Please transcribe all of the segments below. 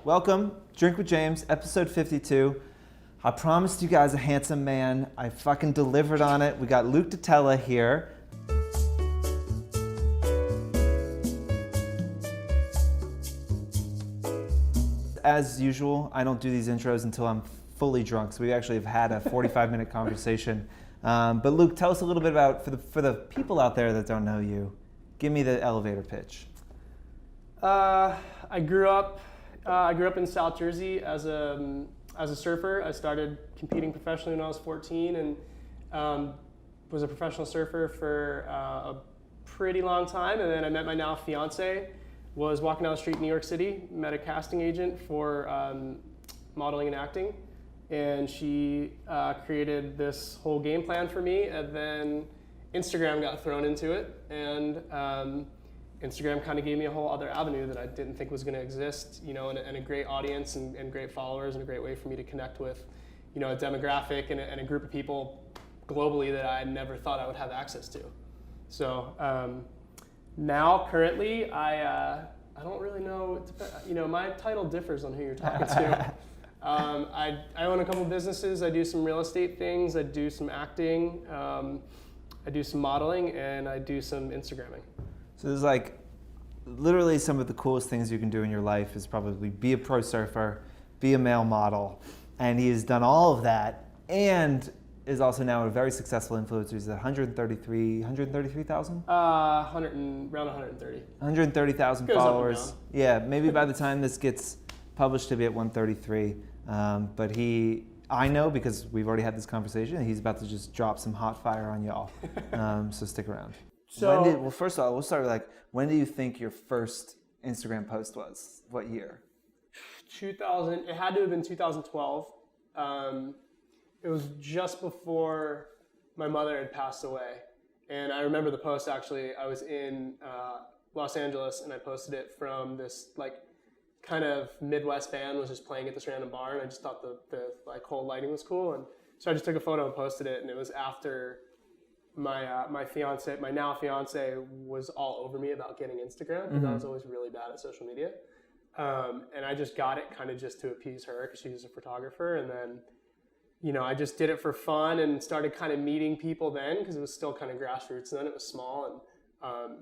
Welcome, Drink with James, episode 52. I promised you guys a handsome man. I fucking delivered on it. We got Luke Ditella here. As usual, I don't do these intros until I'm fully drunk, so we actually have had a 45-minute conversation. But Luke, tell us a little bit about, for the people out there that don't know you, give me the elevator pitch. I grew up in South Jersey as a surfer. I started competing professionally when I was 14 and was a professional surfer for a pretty long time. And then I met my now fiance. Was walking down the street in New York City, met a casting agent for modeling and acting, and she created this whole game plan for me. And then Instagram got thrown into it, and Instagram kind of gave me a whole other avenue that I didn't think was going to exist, you know, and a great audience and great followers and a great way for me to connect with, you know, a demographic and a group of people globally that I never thought I would have access to. So now currently I don't really know, you know, my title differs on who you're talking to. I own a couple businesses. I do some real estate things. I do some acting. I do some modeling, and I do some Instagramming. So there's like literally some of the coolest things you can do in your life is probably be a pro surfer, be a male model, and he has done all of that and is also now a very successful influencer. He's at 133,000? Around 130. 130,000 followers. Yeah, maybe by the time this gets published he'll be at 133. But I know because we've already had this conversation, he's about to just drop some hot fire on y'all. So stick around. So, First of all, we'll start with when do you think your first Instagram post was? What year? 2000. It had to have been 2012. It was just before my mother had passed away. And I remember the post actually. I was in Los Angeles and I posted it from this kind of Midwest band was just playing at this random bar, and I just thought the whole lighting was cool. And so I just took a photo and posted it, and it was after my now fiance was all over me about getting Instagram because I was always really bad at social media. And I just got it kind of just to appease her because she was a photographer. And then, you know, I just did it for fun and started kind of meeting people then because it was still kind of grassroots then. It was small. And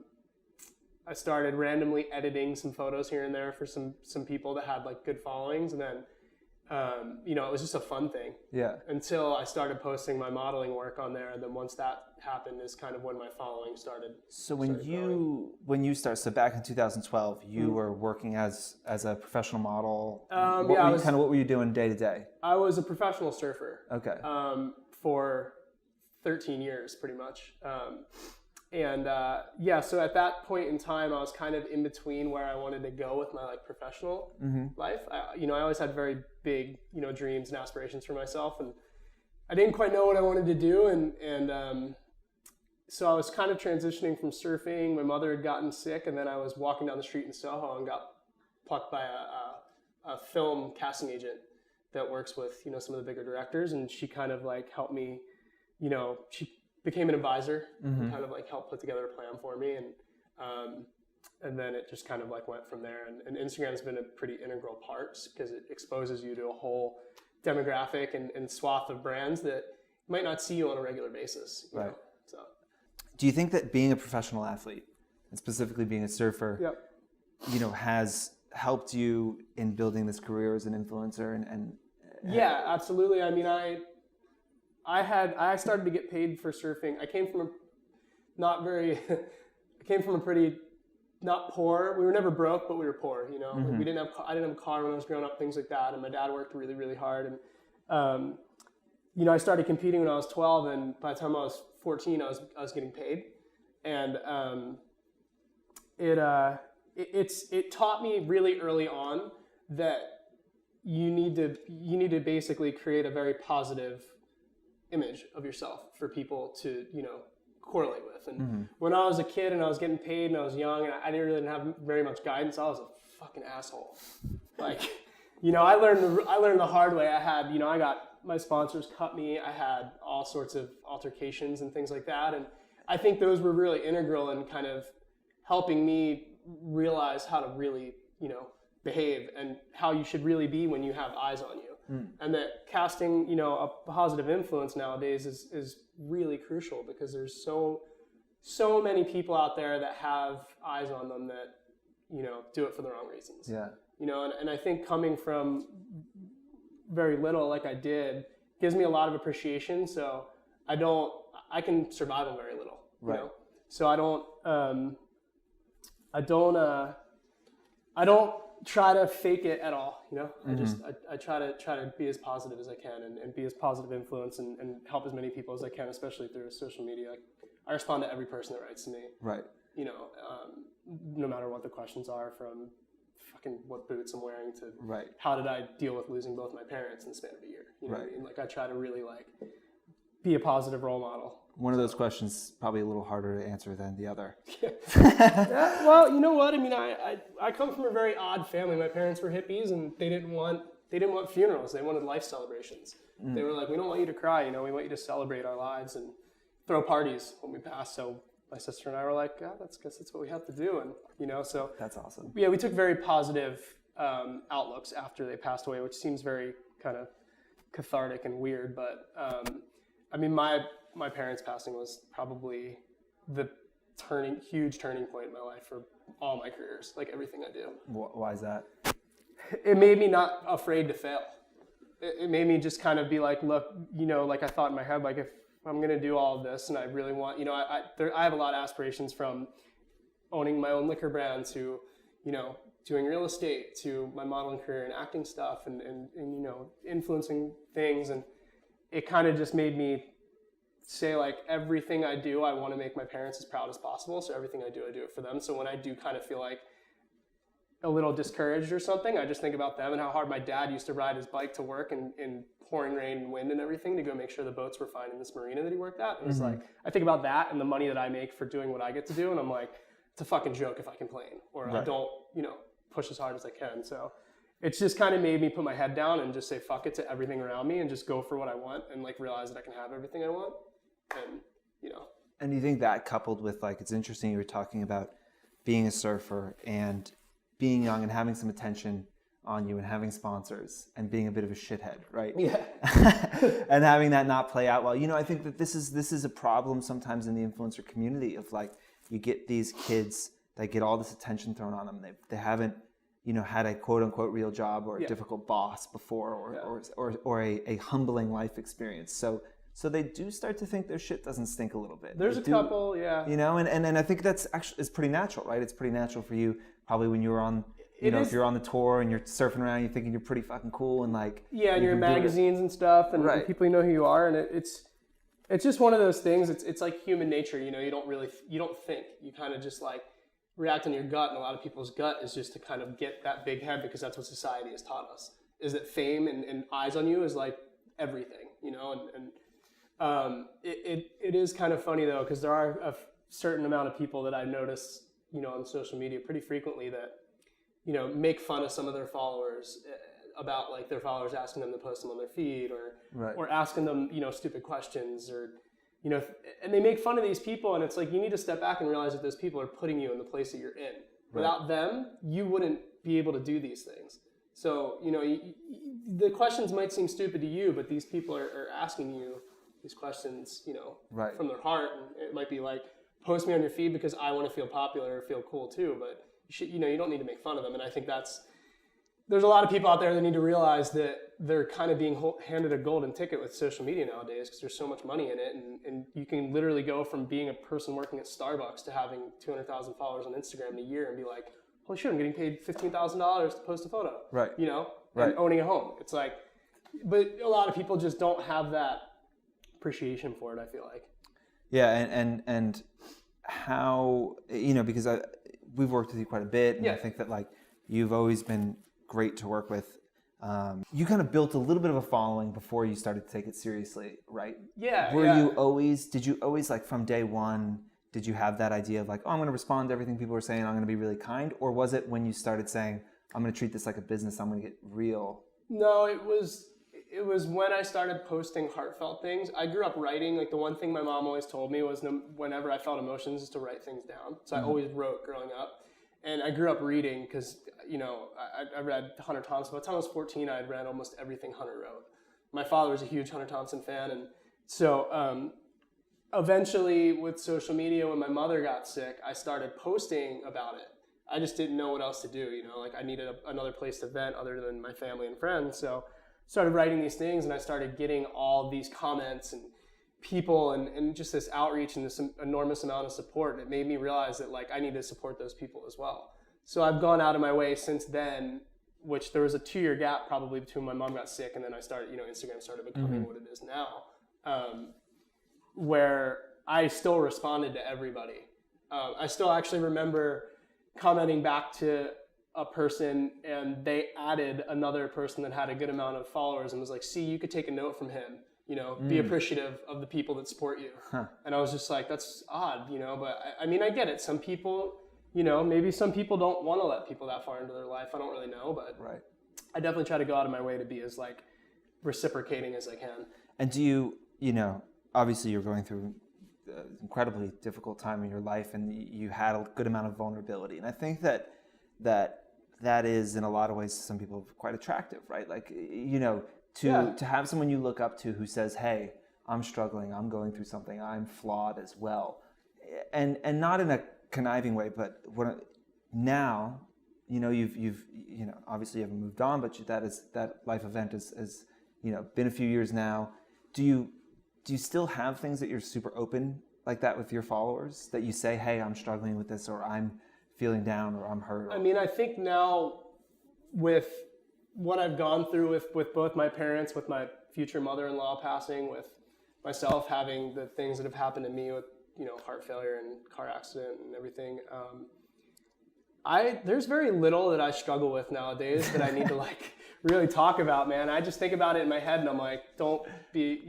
I started randomly editing some photos here and there for some people that had good followings. And then, you know, it was just a fun thing. Yeah. Until I started posting my modeling work on there. And then once that happened is kind of when my following started. So so back in 2012, you were working as a professional model. What were you doing day to day? I was a professional surfer. Okay. For 13 years, pretty much. So at that point in time, I was kind of in between where I wanted to go with my professional life. I always had very big, dreams and aspirations for myself, and I didn't quite know what I wanted to do. And so I was kind of transitioning from surfing. My mother had gotten sick, and then I was walking down the street in Soho and got plucked by a film casting agent that works with, some of the bigger directors. And she kind of helped me, she became an advisor and kind of helped put together a plan for me. And then it just kind of went from there. And Instagram's been a pretty integral part because it exposes you to a whole demographic and swath of brands that might not see you on a regular basis. You know? So, do you think that being a professional athlete and specifically being a surfer, has helped you in building this career as an influencer? Yeah, absolutely. I mean, I started to get paid for surfing. I came from a pretty not poor. We were never broke, but we were poor. I didn't have a car when I was growing up, things like that. And my dad worked really, really hard. And I started competing when I was 12, and by the time I was 14, I was getting paid. And it taught me really early on that you need to basically create a very positive image of yourself for people to, correlate with. And when I was a kid and I was getting paid and I was young and I didn't have very much guidance, I was a fucking asshole. I learned the hard way. I got my sponsors cut me. I had all sorts of altercations and things like that. And I think those were really integral in kind of helping me realize how to really, behave and how you should really be when you have eyes on you. And that casting, you know, a positive influence nowadays is really crucial, because there's so many people out there that have eyes on them that, you know, do it for the wrong reasons. Yeah. You know, and I think coming from very little, like I did, gives me a lot of appreciation. So I can survive on very little, you know? So I don't try to fake it at all, you know? I try to be as positive as I can and be as positive influence and help as many people as I can, especially through social media. I respond to every person that writes to me. Right. You know, no matter what the questions are, from fucking what boots I'm wearing to how did I deal with losing both my parents in the span of a year. You know what I mean? Like, I try to really like be a positive role model. One of those questions probably a little harder to answer than the other. Yeah, well, you know what? I mean, I come from a very odd family. My parents were hippies, and they didn't want funerals. They wanted life celebrations. They were like, we don't want you to cry. You know, we want you to celebrate our lives and throw parties when we pass. So my sister and I were like, yeah, guess that's what we have to do. And, you know, so that's awesome. Yeah, we took very positive outlooks after they passed away, which seems very kind of cathartic and weird. But I mean, my parents' passing was probably the huge turning point in my life for all my careers, like everything I do. Why is that? It made me not afraid to fail. It made me just kind of be like, look, you know, like I thought in my head, like if I'm going to do all of this and I really want, you know, I have a lot of aspirations, from owning my own liquor brand to, you know, doing real estate to my modeling career and acting stuff and you know, influencing things. And it kind of just made me say, like, everything I do, I want to make my parents as proud as possible. So everything I do it for them. So when I do kind of feel like a little discouraged or something, I just think about them and how hard my dad used to ride his bike to work in pouring rain and wind and everything to go make sure the boats were fine in this marina that he worked at. It was like, I think about that and the money that I make for doing what I get to do, and I'm like, it's a fucking joke if I complain or I don't, you know, push as hard as I can. So it's just kind of made me put my head down and just say fuck it to everything around me and just go for what I want and like realize that I can have everything I want. And, you know. And you think that coupled with, like, it's interesting you were talking about being a surfer and being young and having some attention on you and having sponsors and being a bit of a shithead, right? Yeah. And having that not play out well. You know, I think that this is a problem sometimes in the influencer community of, like, you get these kids that get all this attention thrown on them. They haven't, you know, had a quote unquote real job or a difficult boss before or a humbling life experience. So they do start to think their shit doesn't stink a little bit. There's a couple, yeah. You know, and I think that's actually, it's pretty natural, right? It's pretty natural for you probably when you were on, you know, if you're on the tour and you're surfing around, you're thinking you're pretty fucking cool and like... Yeah, and you're in magazines and stuff and people know who you are, and it's just one of those things. It's like human nature, you know, you don't think. You kind of just like react on your gut, and a lot of people's gut is just to kind of get that big head because that's what society has taught us, is that fame and eyes on you is like everything, you know, and it is kind of funny though, because there are a certain amount of people that I notice, you know, on social media pretty frequently that, you know, make fun of some of their followers about like their followers asking them to post them on their feed or asking them, you know, stupid questions or, you know, and they make fun of these people, and it's like, you need to step back and realize that those people are putting you in the place that you're in. Without them, you wouldn't be able to do these things. So, you know, the questions might seem stupid to you, but these people are asking you these questions, you know, from their heart. And it might be like, post me on your feed because I want to feel popular or feel cool too, but you know, you don't need to make fun of them. And I think there's a lot of people out there that need to realize that they're kind of being handed a golden ticket with social media nowadays because there's so much money in it. And you can literally go from being a person working at Starbucks to having 200,000 followers on Instagram in a year and be like, holy shit, I'm getting paid $15,000 to post a photo. Right. You know, and owning a home. It's like, but a lot of people just don't have that appreciation for it, I feel like. Yeah, and how, you know, because we've worked with you quite a bit, and I think that like you've always been great to work with. You kind of built a little bit of a following before you started to take it seriously, right? Yeah. Did you always like from day one, did you have that idea of like, oh, I'm going to respond to everything people are saying, I'm going to be really kind? Or was it when you started saying, I'm going to treat this like a business, I'm going to get real? No, it was when I started posting heartfelt things. I grew up writing. Like the one thing my mom always told me was whenever I felt emotions is to write things down. So I always wrote growing up. And I grew up reading because I read Hunter Thompson. By the time I was 14, I had read almost everything Hunter wrote. My father was a huge Hunter Thompson fan, and so eventually with social media, when my mother got sick, I started posting about it. I just didn't know what else to do, like I needed another place to vent other than my family and friends. So started writing these things, and I started getting all these comments and people and just this outreach and this enormous amount of support. It made me realize that like I need to support those people as well. So I've gone out of my way since then, which there was a 2-year gap probably between when my mom got sick and then I started, Instagram started becoming what it is now, where I still responded to everybody. I still actually remember commenting back to a person, and they added another person that had a good amount of followers and was like, see, you could take a note from him, be appreciative of the people that support you. And I was just like, that's odd, but I mean, I get it. Some people, maybe some people don't want to let people that far into their life. I don't really know, but right. I definitely try to go out of my way to be as like reciprocating as I can. And do you, obviously you're going through an incredibly difficult time in your life, and you had a good amount of vulnerability. And I think that is in a lot of ways to some people quite attractive, right? Like, to have someone you look up to who says, hey, I'm struggling, I'm going through something, I'm flawed as well. And not in a conniving way, but now, you've obviously you haven't moved on, but that life event is been a few years now. Do you still have things that you're super open like that with your followers, that you say, hey, I'm struggling with this, or I'm feeling down, or I'm hurt? I mean, I think now with what I've gone through with both my parents, with my future mother-in-law passing, with myself having the things that have happened to me with, heart failure and car accident and everything, there's very little that I struggle with nowadays that I need to like really talk about, man. I just think about it in my head and I'm like, don't be,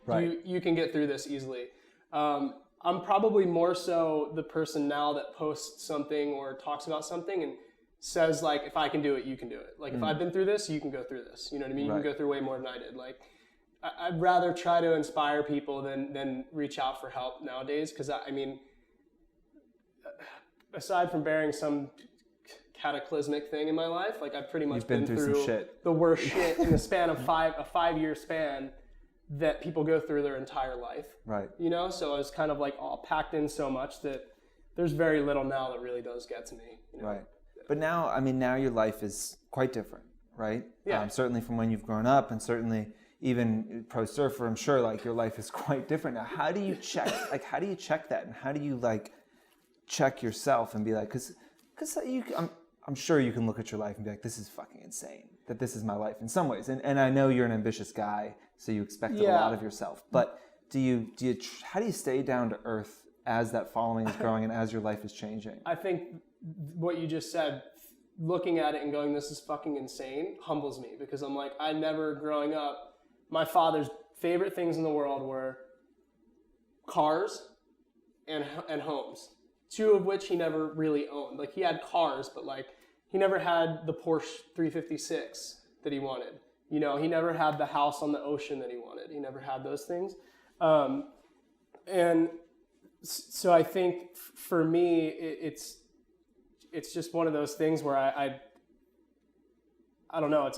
right. You can get through this easily. I'm probably more so the person now that posts something or talks about something and says like, if I can do it, you can do it. Like if I've been through this, you can go through this. You know what I mean? You right. can go through way more than I did. Like I'd rather try to inspire people than reach out for help nowadays. Cause I mean, aside from bearing some cataclysmic thing in my life, like I've pretty much been through some shit. The worst shit in the span of a 5-year span that people go through their entire life. Right. So it's kind of like all packed in so much that there's very little now that really does get to me. Right. But now your life is quite different, right? Yeah. Certainly from when you've grown up, and certainly even pro surfer, I'm sure like your life is quite different now. How do you check that? And how do you like check yourself and be like, cause I'm sure you can look at your life and be like, this is fucking insane, that this is my life in some ways. And I know you're an ambitious guy, so you expect a lot of yourself. But how do you stay down to earth as that following is growing and as your life is changing? I think what you just said, looking at it and going, this is fucking insane, humbles me, because I'm like, I never growing up, my father's favorite things in the world were cars and homes. 2 of which he never really owned. Like he had cars, but like he never had the Porsche 356 that he wanted. He never had the house on the ocean that he wanted. He never had those things. And so I think for me, it's just one of those things where I don't know.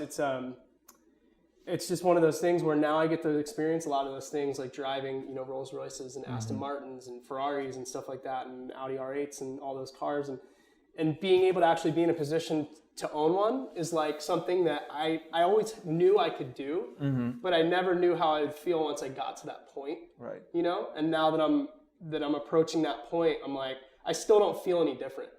It's just one of those things where now I get to experience a lot of those things, like driving, Rolls Royces and Aston Martins and Ferraris and stuff like that, and Audi R8s and all those cars, and being able to actually be in a position to own one is like something that I always knew I could do, but I never knew how I'd feel once I got to that point. Right. And now that I'm approaching that point, I'm like, I still don't feel any different.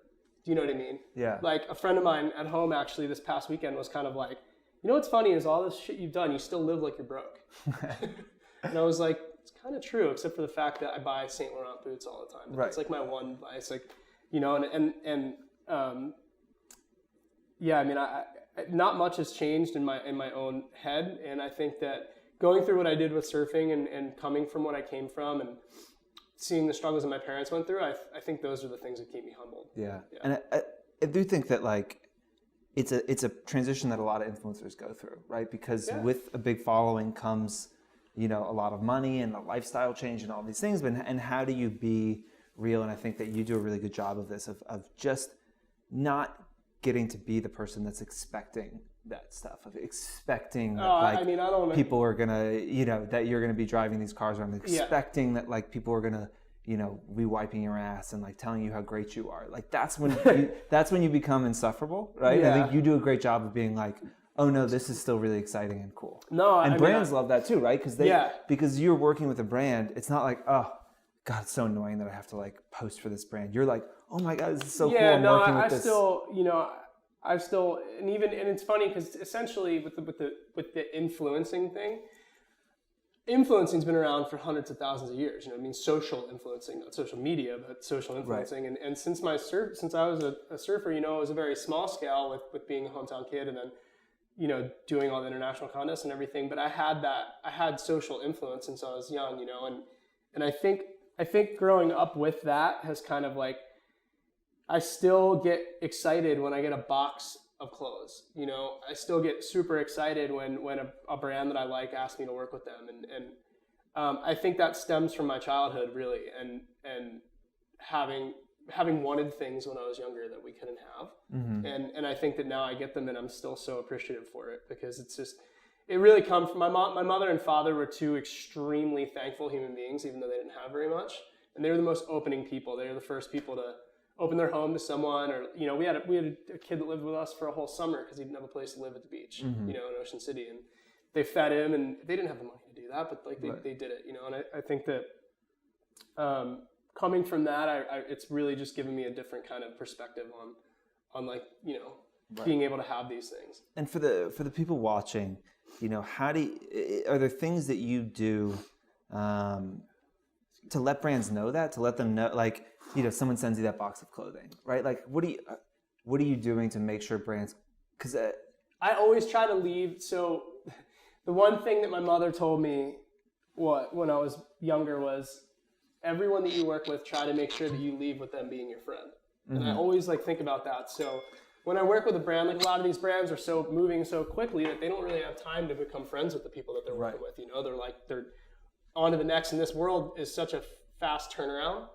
Do you know what I mean? Yeah. Like a friend of mine at home actually this past weekend was kind of like, what's funny is all this shit you've done, you still live like you're broke. And I was like, it's kind of true, except for the fact that I buy Saint Laurent boots all the time. Right. It's like my one vice, like, yeah, I mean, I not much has changed in my own head, and I think that going through what I did with surfing and coming from what I came from and seeing the struggles that my parents went through, I think those are the things that keep me humbled. Yeah. And I do think that like it's a transition that a lot of influencers go through, right? Because with a big following comes, a lot of money and a lifestyle change and all these things. And how do you be real? And I think that you do a really good job of this, of just not getting to be the person that's expecting that stuff, of expecting that I mean, I don't know. people are gonna, that you're gonna be driving these cars around, expecting that like people are gonna, be wiping your ass and like telling you how great you are. Like that's when you become insufferable, right? Yeah. I think you do a great job of being like, oh no, this is still really exciting and cool. No, and brands love that too, right? Because you're working with a brand, it's not like, oh God, it's so annoying that I have to like post for this brand. You're like, oh my God, this is so cool. I'm working with this. I still, and it's funny because essentially with the influencing thing, influencing's been around for hundreds of thousands of years. Social influencing, not social media, but social influencing. Right. And since I was a surfer, it was a very small scale with being a hometown kid, and then doing all the international contests and everything. But I had social influence since I was young, and I think growing up with that has kind of like, I still get excited when I get a box of clothes. I still get super excited when a brand that I like asks me to work with them. And I think that stems from my childhood really, and having wanted things when I was younger that we couldn't have. Mm-hmm. And I think that now I get them and I'm still so appreciative for it, because it really comes from my mother and father were two extremely thankful human beings, even though they didn't have very much. And they were the most opening people. They were the first people to open their home to someone, or we had a kid that lived with us for a whole summer because he didn't have a place to live at the beach, mm-hmm. In Ocean City, and they fed him, and they didn't have the money to do that, but like they did it, and I think that coming from that, it's really just given me a different kind of perspective on like being able to have these things. And for the people watching, are there things that you do to let brands know that, to let them know, like, someone sends you that box of clothing, right? Like, what are you doing to make sure brands, because I always try to leave. So the one thing that my mother told me when I was younger was, everyone that you work with, try to make sure that you leave with them being your friend. Mm-hmm. And I always think about that. So when I work with a brand, like a lot of these brands are so moving so quickly that they don't really have time to become friends with the people that they're working with. They're on to the next, and this world is such a fast turnaround.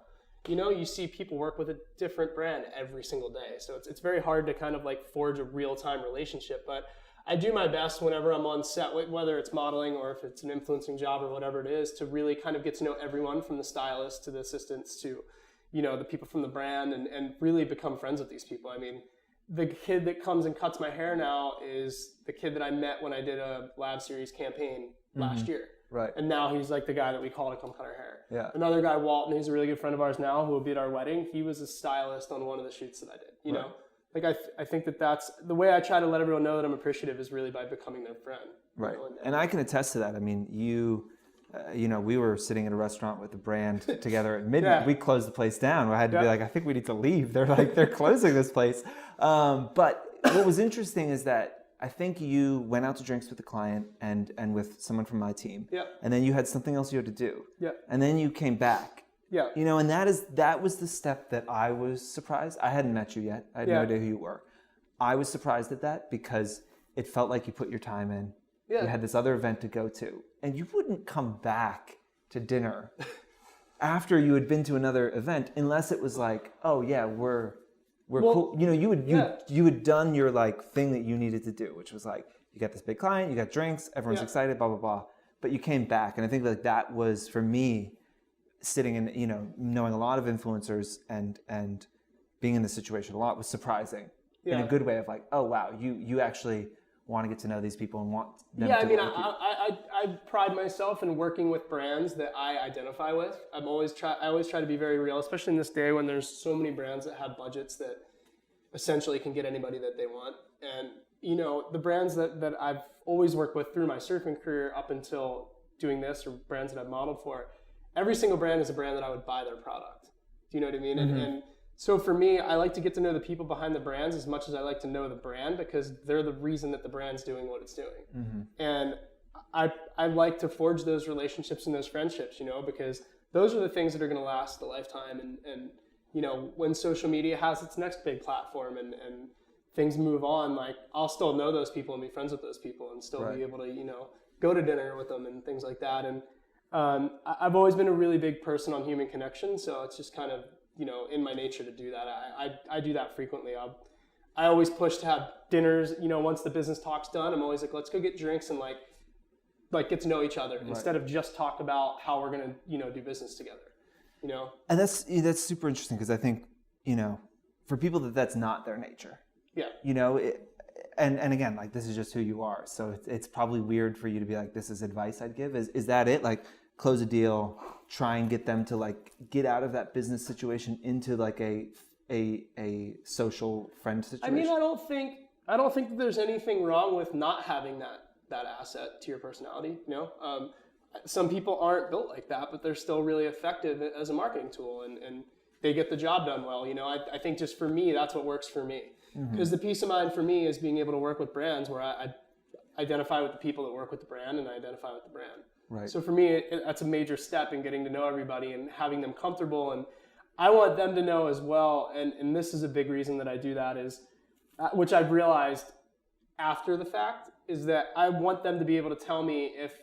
You see people work with a different brand every single day. So it's very hard to kind of like forge a real-time relationship. But I do my best whenever I'm on set, whether it's modeling or if it's an influencing job or whatever it is, to really kind of get to know everyone, from the stylist to the assistants to, the people from the brand, and really become friends with these people. I mean, the kid that comes and cuts my hair now is the kid that I met when I did a Lab Series campaign last year. Right. And now he's like the guy that we call to come cut our hair. Yeah. Another guy, Walton, who's a really good friend of ours now, who will be at our wedding. He was a stylist on one of the shoots that I did. You know, like I think that's the way I try to let everyone know that I'm appreciative, is really by becoming their friend. Right. And I can attest to that. I mean, we were sitting at a restaurant with the brand together at midnight. Yeah. We closed the place down. I had to be like, I think we need to leave. They're closing this place. But what was interesting is that I think you went out to drinks with the client and with someone from my team. Yeah. And then you had something else you had to do. Yeah. And then you came back. Yeah. And that was the step that I was surprised. I hadn't met you yet. I had no idea who you were. I was surprised at that because it felt like you put your time in. Yeah. You had this other event to go to, and you wouldn't come back to dinner after you had been to another event unless it was like, oh yeah, we're cool. You had done your like thing that you needed to do, which was like, you got this big client, you got drinks, everyone's excited, blah blah blah. But you came back, and I think that was for me, sitting in knowing a lot of influencers and being in this situation a lot, was surprising in a good way of like, oh wow, you actually want to get to know these people and want them to work with you. I pride myself in working with brands that I identify with. I always try to be very real, especially in this day when there's so many brands that have budgets that essentially can get anybody that they want. And the brands that I've always worked with through my surfing career up until doing this, or brands that I've modeled for, every single brand is a brand that I would buy their product. Do you know what I mean? Mm-hmm. And so for me, I like to get to know the people behind the brands as much as I like to know the brand, because they're the reason that the brand's doing what it's doing. Mm-hmm. And I like to forge those relationships and those friendships, because those are the things that are going to last a lifetime. And when social media has its next big platform and things move on, like, I'll still know those people and be friends with those people and still be able to, go to dinner with them and things like that. And I've always been a really big person on human connection, so it's just kind of, in my nature to do that. I do that frequently. I always push to have dinners, you know, once the business talk's done. I'm always like, let's go get drinks and like get to know each other instead of just talk about how we're going to, you know, do business together, you know? And that's super interesting because I think, you know, for people that's not their nature. Yeah. You know, and again, like this is just who you are. So it's probably weird for you to be like, this is advice I'd give. Is that it? Like close a deal, try and get them to like get out of that business situation into like a social friend situation? I mean, I don't think that there's anything wrong with not having that asset to your personality. You know, some people aren't built like that, but they're still really effective as a marketing tool, and they get the job done well. You know, I think just for me, that's what works for me. Because the peace of mind for me is being able to work with brands where I identify with the people that work with the brand and I identify with the brand. Right. So for me, that's a major step in getting to know everybody and having them comfortable. And I want them to know as well, and this is a big reason that I do that is, which I've realized after the fact, is that I want them to be able to tell me if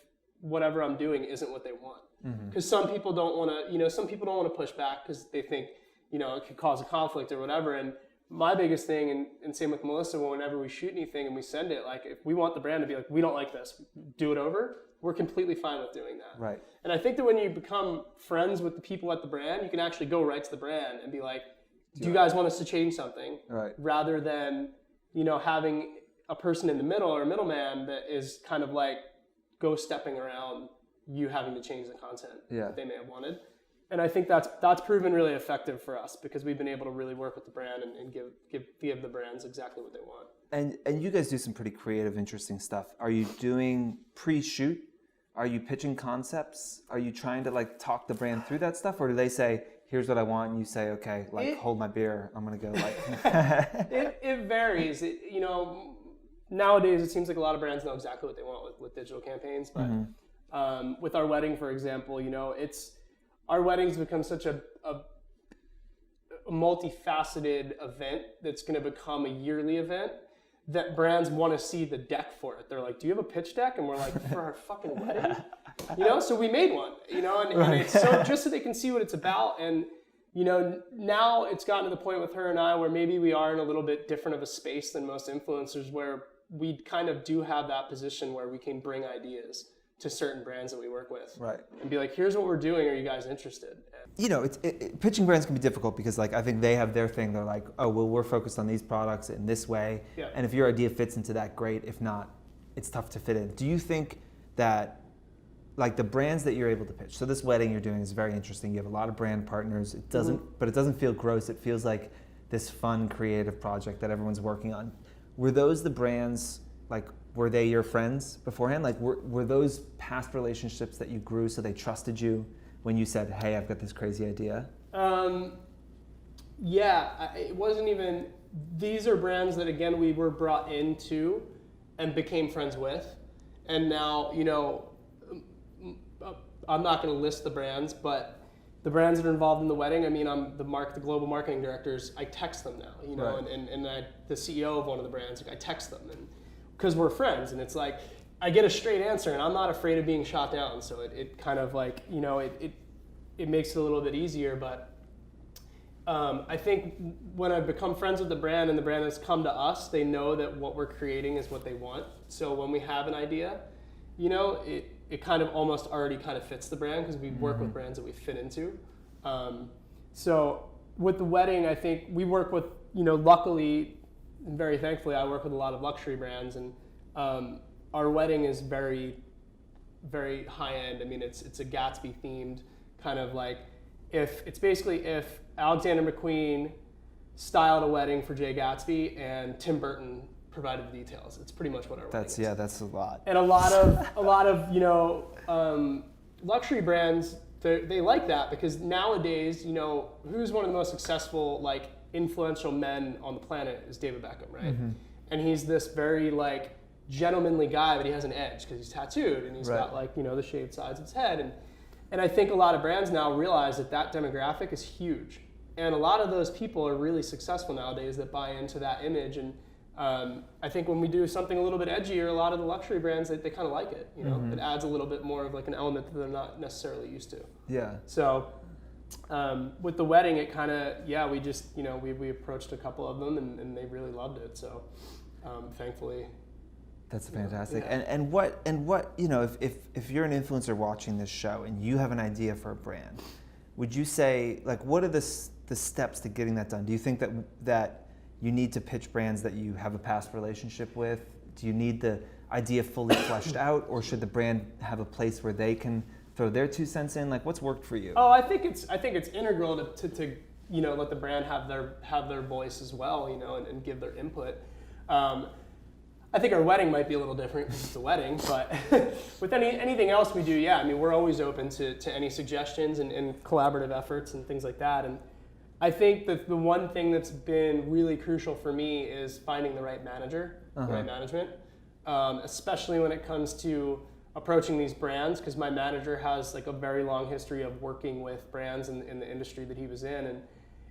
whatever I'm doing isn't what they want. Because some people don't want to, you know, to push back because they think, you know, it could cause a conflict or whatever. And my biggest thing, and same with Melissa, whenever we shoot anything and we send it, like if we want the brand to be like, we don't like this, do it over, we're completely fine with doing that. Right. And I think that when you become friends with the people at the brand, you can actually go right to the brand and be like, do you guys want us to change something? Right. Rather than, you know, having a person in the middle or a middleman that is kind of like stepping around you having to change the content that they may have wanted. And I think that's proven really effective for us because we've been able to really work with the brand and give the brands exactly what they want. And you guys do some pretty creative, interesting stuff. Are you doing pre-shoot? Are you pitching concepts? Are you trying to like talk the brand through that stuff? Or do they say, here's what I want, and you say, okay, like hold my beer, I'm gonna go like... it varies. You know, nowadays it seems like a lot of brands know exactly what they want with digital campaigns, but with our wedding, for example, you know, our wedding's become such a multifaceted event that's going to become a yearly event that brands want to see the deck for it. They're like, do you have a pitch deck? And we're like, for our fucking wedding? You know, so we made one, you know, and it's so just so they can see what it's about. And, you know, now it's gotten to the point with her and I where maybe we are in a little bit different of a space than most influencers where we kind of do have that position where we can bring ideas to certain brands that we work with, right? And be like, here's what we're doing. Are you guys interested? You know, pitching brands can be difficult because, like, I think they have their thing. They're like, oh, well, we're focused on these products in this way, and if your idea fits into that, great. If not, it's tough to fit in. Do you think that, like, the brands that you're able to pitch? So this wedding you're doing is very interesting. You have a lot of brand partners. It doesn't, but it doesn't feel gross. It feels like this fun, creative project that everyone's working on. Were those the brands? Like, were they your friends beforehand? Like, were those past relationships that you grew so they trusted you when you said, hey, I've got this crazy idea? Yeah, it wasn't even, these are brands that, again, we were brought into and became friends with. And now, you know, I'm not going to list the brands, but the brands that are involved in the wedding, I mean, I'm the global marketing directors, I text them now, you know, and the CEO of one of the brands, like, I text them, and because we're friends, and it's like, I get a straight answer, and I'm not afraid of being shot down, so it kind of like, you know, it makes it a little bit easier, but I think when I've become friends with the brand and the brand has come to us, they know that what we're creating is what they want, so when we have an idea, you know, it kind of almost already kind of fits the brand because we work with brands that we fit into. So with the wedding, I think we work with, you know, luckily, and very thankfully, I work with a lot of luxury brands, and our wedding is very, very high end. I mean, it's a Gatsby themed kind of like, if Alexander McQueen styled a wedding for Jay Gatsby and Tim Burton provided the details. It's pretty much what our wedding is. Yeah, that's a lot. And a lot of you know, luxury brands, they like that because nowadays, you know, who's one of the most successful, like, influential men on the planet is David Beckham, right? And he's this very, like, gentlemanly guy, but he has an edge because he's tattooed and he's got, like, you know, the shaved sides of his head. And I think a lot of brands now realize that demographic is huge. And a lot of those people are really successful nowadays that buy into that image. And I think when we do something a little bit edgier, a lot of the luxury brands, they kind of like it. You know, it adds a little bit more of like an element that they're not necessarily used to. Yeah. So with the wedding, it kind of, we just, we approached a couple of them and they really loved it. So thankfully. That's fantastic. Yeah. And what if you're an influencer watching this show and you have an idea for a brand, would you say, like, what are the steps to getting that done? Do you think that you need to pitch brands that you have a past relationship with? Do you need the idea fully fleshed out, or should the brand have a place where they can throw their 2 cents in? Like, what's worked for you? Oh, I think it's integral to let the brand have their voice as well, and give their input. I think our wedding might be a little different because it's a wedding, but with anything else we do, we're always open to any suggestions and collaborative efforts and things like that. And I think that the one thing that's been really crucial for me is finding the right manager, the right management, especially when it comes to approaching these brands, because my manager has like a very long history of working with brands in the industry that he was in, and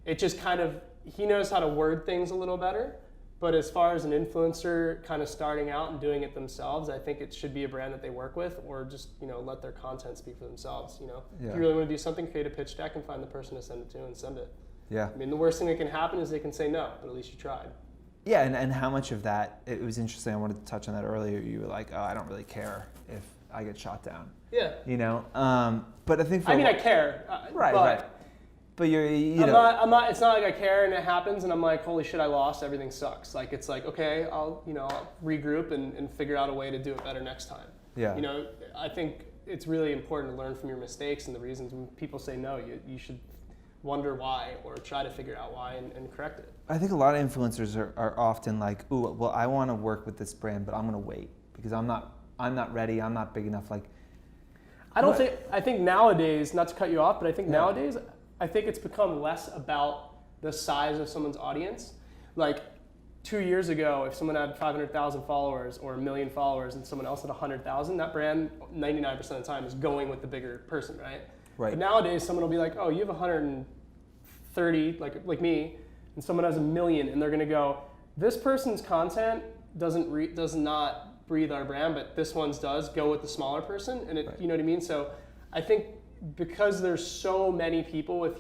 it just kind of, he knows how to word things a little better. But as far as an influencer kind of starting out and doing it themselves, I think it should be a brand that they work with, or just let their content speak for themselves. If you really want to do something, create a pitch deck and find the person to send it to and send it. Yeah. I mean, the worst thing that can happen is they can say no, but at least you tried. Yeah, and how much of that, it was interesting, I wanted to touch on that earlier, you were like, oh, I don't really care if I get shot down. Yeah. But I think I care. Right. But I'm not, it's not like I care and it happens and I'm like, holy shit, I lost, everything sucks. Like, it's like, okay, I'll regroup and figure out a way to do it better next time. Yeah. I think it's really important to learn from your mistakes and the reasons when people say no, you should wonder why or try to figure out why and correct it. I think a lot of influencers are often like, ooh, well, I want to work with this brand, but I'm going to wait because I'm not ready, I'm not big enough. Like, I think nowadays, not to cut you off, but I think nowadays, I think it's become less about the size of someone's audience. Like 2 years ago, if someone had 500,000 followers or 1 million followers and someone else had 100,000, that brand 99% of the time is going with the bigger person, right? Right. But nowadays, someone will be like, oh, you have 130, like me, and someone has 1 million, and they're gonna go, this person's content does not breathe our brand, but this one's does. Go with the smaller person, and you know what I mean? So I think because there's so many people with